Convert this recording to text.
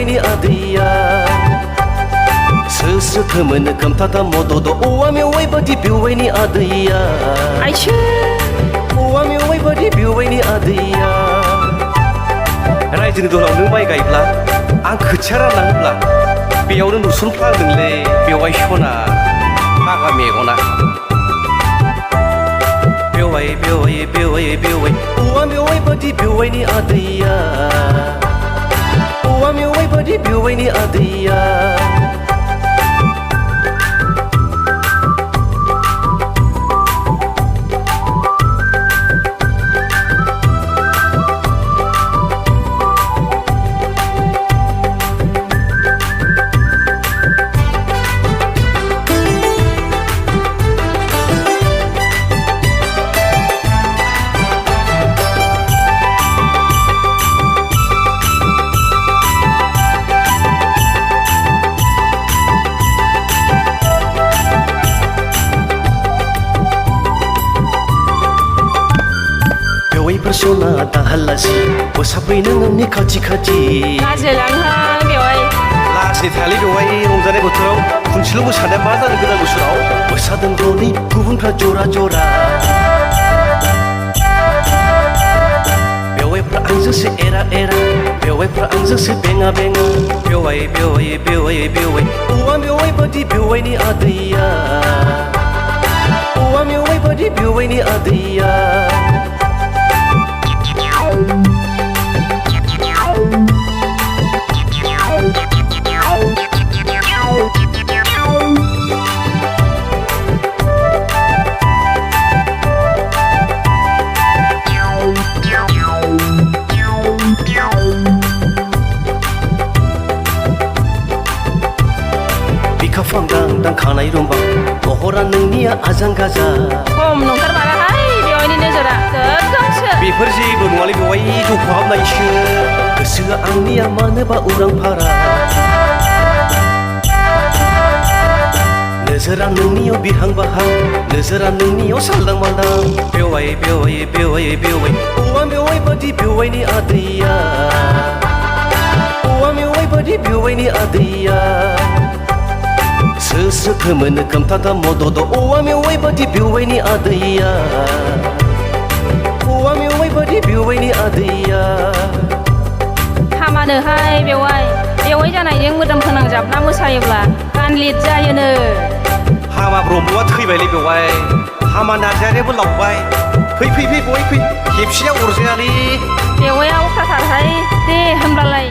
बेवाइनि आदैया सोर मोनो खोमथाथा मदद औवा मेवाइ बादि बेवाइनि आदैया आइसो औवा मेवाइ बादि बेवाइनि आदैया रायजोनि दलाव नों माइ गायब्ला आं खोथिया रानना होब्ला बेयावनो नुसनफ्लांदोंलै बेवाइ सना फाग्ला मेगना बेवाइ बेवाइ बेवाइ बेवाइ औवा मेवाइ बादि बेवाइनि आदैया औवा मेवाइ बादि बेवाइनि आदैया सना दाहालासि बोसाफैनो नोंनि खाथि खाथि लाजिलांहां बेवाइ लासै थालै बेवाइ रंजानाय बोथोराव खुनसेल' मोसानाया मा जानो गोदान बोसोराव मोसादों हनै गुबुनफ्रा जरा जरा बेवाइफ्रा आंजोंसो एरा एरा बेवाइफ्रा आंजोंसो बेङा बेङा बेवाइ बेवाइ बेवाइ बेवाइ औवा मेवाइ बादि बेवाइनि आदैया औवा मेवाइ बादि बेवाइनि आदैया दां खानाय रंबा महरा नोंनिया आजां गाजा खम नंथारमाराहाय बेवाइनि नोजोरा गोगोमसो बेफोर जेबो नङालै बेवाइ जखहाबनायसो गोसोआ आंनिया मानोबा उरां फारा नोजोरा नोंनियाव बिरहां बाहां नोजोरा नोंनियाव सालदां मालदां बेवाइ बेवाइ बेवाइ बेवाइ औवा मेवाइ बादि बेवाइनि आदैया औवा मेवाइ बादि बेवाइनि आदैया सोर मोनो खोमथाथा मदद औवा मेवाइ बादि बेवाइनि आदैया औवा मेवाइ बादि बेवाइनि आदैया हामानोहाय बेवाइ बेवाइ जानायजों मोदोम फोनांजाबना मोसायोब्ला गानलिद जायोनो हामा ब्रह्मआ थैबायलै बेवाइ हामा नार्जारियाबो लावबाय फै फै फै बेवाइ फै खेबसेया अरजायालै बेवाइया अख्राथारहाय दे होनब्लालाय